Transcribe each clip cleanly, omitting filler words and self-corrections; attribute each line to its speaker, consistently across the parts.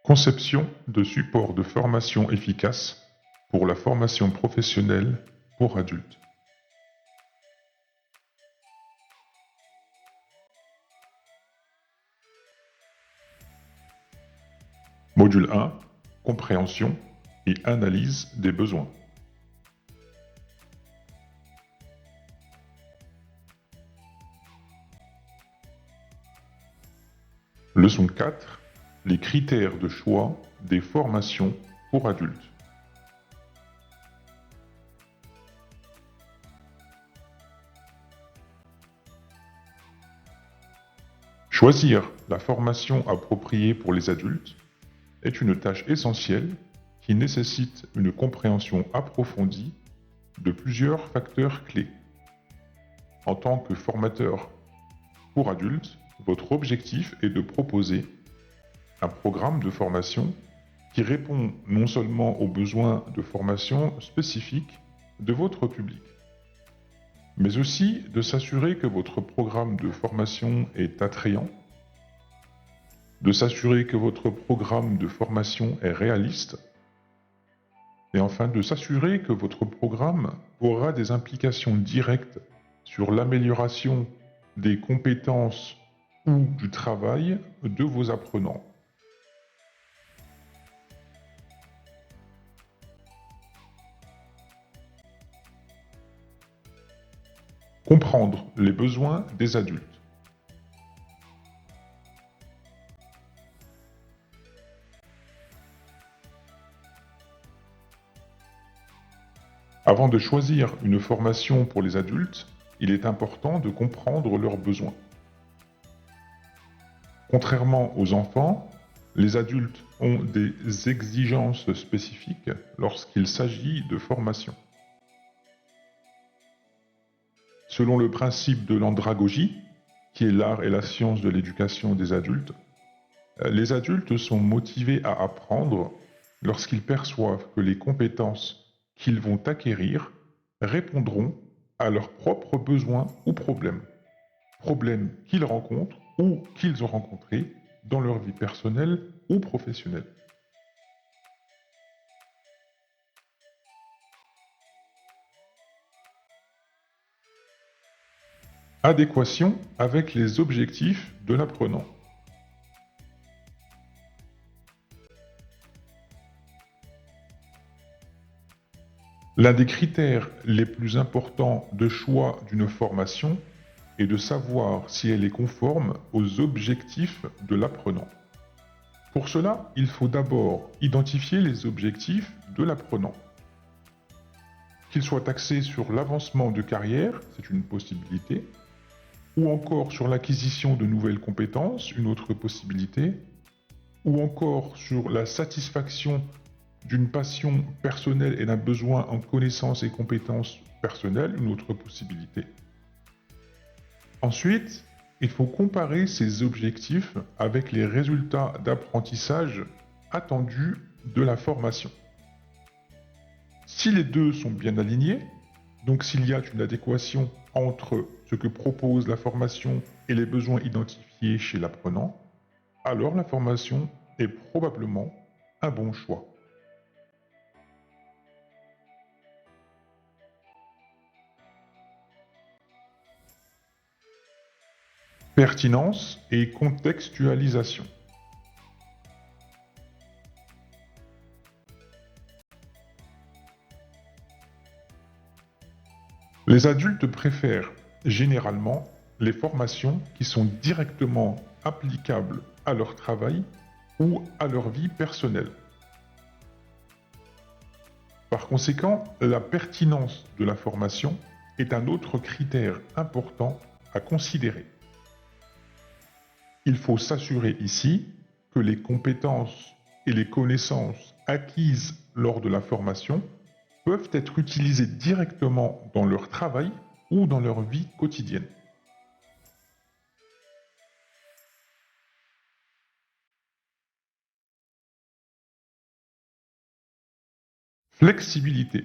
Speaker 1: Conception de supports de formation efficaces pour la formation professionnelle pour adultes. Module 1. Compréhension et analyse des besoins. Leçon 4. Les critères de choix des formations pour adultes. Choisir la formation appropriée pour les adultes est une tâche essentielle qui nécessite une compréhension approfondie de plusieurs facteurs clés. En tant que formateur pour adultes, votre objectif est de proposer un programme de formation qui répond non seulement aux besoins de formation spécifiques de votre public, mais aussi de s'assurer que votre programme de formation est attrayant, de s'assurer que votre programme de formation est réaliste, et enfin de s'assurer que votre programme aura des implications directes sur l'amélioration des compétences ou du travail de vos apprenants. Comprendre les besoins des adultes. Avant de choisir une formation pour les adultes, il est important de comprendre leurs besoins. Contrairement aux enfants, les adultes ont des exigences spécifiques lorsqu'il s'agit de formation. Selon le principe de l'andragogie, qui est l'art et la science de l'éducation des adultes, les adultes sont motivés à apprendre lorsqu'ils perçoivent que les compétences qu'ils vont acquérir répondront à leurs propres besoins ou problèmes qu'ils rencontrent ou qu'ils ont rencontrés dans leur vie personnelle ou professionnelle. Adéquation avec les objectifs de l'apprenant. L'un des critères les plus importants de choix d'une formation est de savoir si elle est conforme aux objectifs de l'apprenant. Pour cela, il faut d'abord identifier les objectifs de l'apprenant. Qu'ils soient axés sur l'avancement de carrière, c'est une possibilité, ou encore sur l'acquisition de nouvelles compétences, une autre possibilité, ou encore sur la satisfaction d'une passion personnelle et d'un besoin en connaissances et compétences personnelles, une autre possibilité. Ensuite, il faut comparer ces objectifs avec les résultats d'apprentissage attendus de la formation. Si les deux sont bien alignés, donc s'il y a une adéquation entre ce que propose la formation et les besoins identifiés chez l'apprenant, alors la formation est probablement un bon choix. Pertinence et contextualisation. Les adultes préfèrent généralement les formations qui sont directement applicables à leur travail ou à leur vie personnelle. Par conséquent, la pertinence de la formation est un autre critère important à considérer. Il faut s'assurer ici que les compétences et les connaissances acquises lors de la formation peuvent être utilisées directement dans leur travail ou dans leur vie quotidienne. Flexibilité.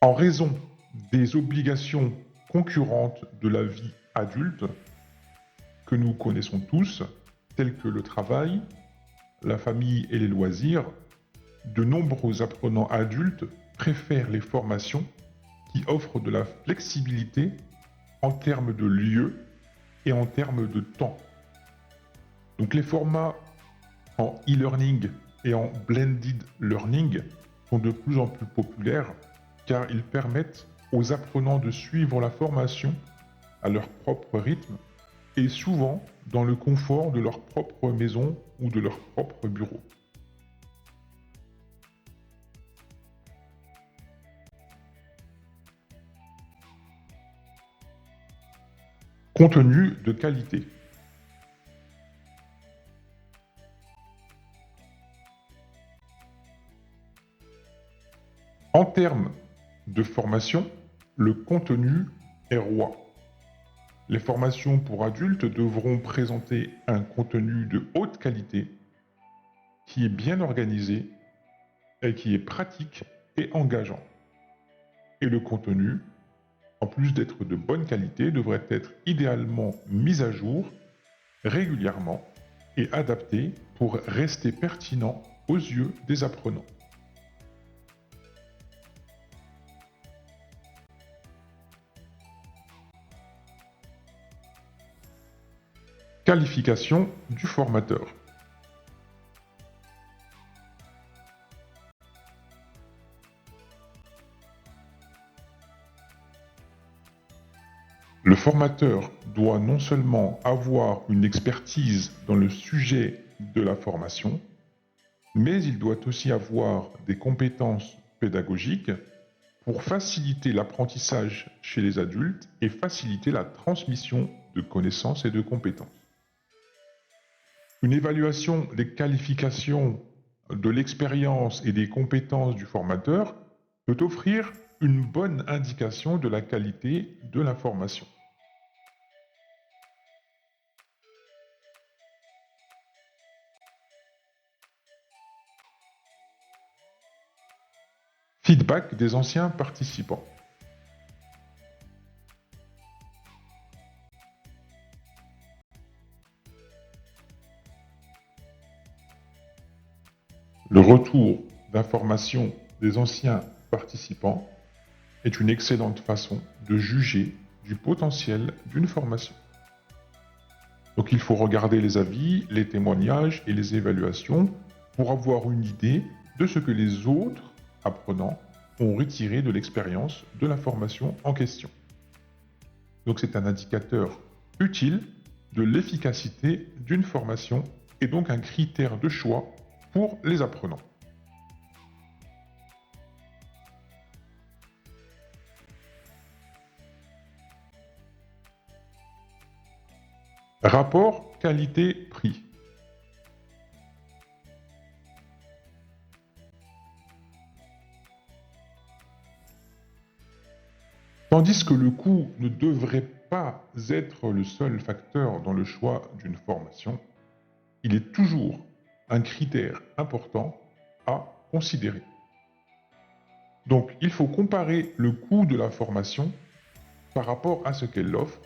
Speaker 1: En raison des obligations concurrentes de la vie adulte que nous connaissons tous, telles que le travail, la famille et les loisirs, de nombreux apprenants adultes préfèrent les formations qui offrent de la flexibilité en termes de lieu et en termes de temps. Donc les formats en e-learning et en blended learning sont de plus en plus populaires car ils permettent aux apprenants de suivre la formation à leur propre rythme et souvent dans le confort de leur propre maison ou de leur propre bureau. Contenu de qualité. En termes de formation, le contenu est roi. Les formations pour adultes devront présenter un contenu de haute qualité qui est bien organisé et qui est pratique et engageant. Et le contenu, en plus d'être de bonne qualité, devrait être idéalement mis à jour régulièrement et adapté pour rester pertinent aux yeux des apprenants. Qualification du formateur. Le formateur doit non seulement avoir une expertise dans le sujet de la formation, mais il doit aussi avoir des compétences pédagogiques pour faciliter l'apprentissage chez les adultes et faciliter la transmission de connaissances et de compétences. Une évaluation des qualifications, de l'expérience et des compétences du formateur peut offrir une bonne indication de la qualité de la formation. Feedback des anciens participants. Le retour d'information des anciens participants est une excellente façon de juger du potentiel d'une formation. Donc il faut regarder les avis, les témoignages et les évaluations pour avoir une idée de ce que les autres apprenants ont retiré de l'expérience de la formation en question. Donc c'est un indicateur utile de l'efficacité d'une formation et donc un critère de choix pour les apprenants. Rapport qualité-prix. Tandis que le coût ne devrait pas être le seul facteur dans le choix d'une formation, il est toujours un critère important à considérer. Donc, il faut comparer le coût de la formation par rapport à ce qu'elle offre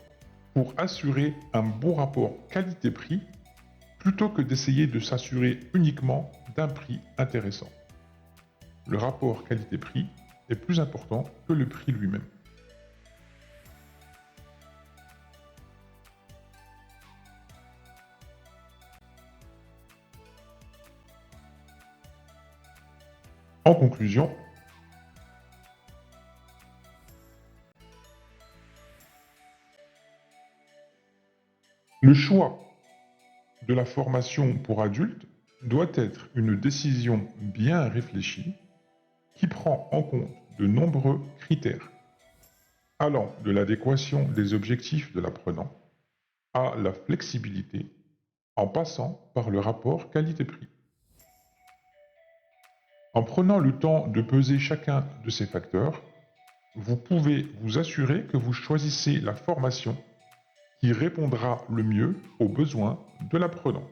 Speaker 1: pour assurer un bon rapport qualité-prix plutôt que d'essayer de s'assurer uniquement d'un prix intéressant. Le rapport qualité-prix est plus important que le prix lui-même. En conclusion, le choix de la formation pour adultes doit être une décision bien réfléchie qui prend en compte de nombreux critères, allant de l'adéquation des objectifs de l'apprenant à la flexibilité, en passant par le rapport qualité-prix. En prenant le temps de peser chacun de ces facteurs, vous pouvez vous assurer que vous choisissez la formation qui répondra le mieux aux besoins de l'apprenant.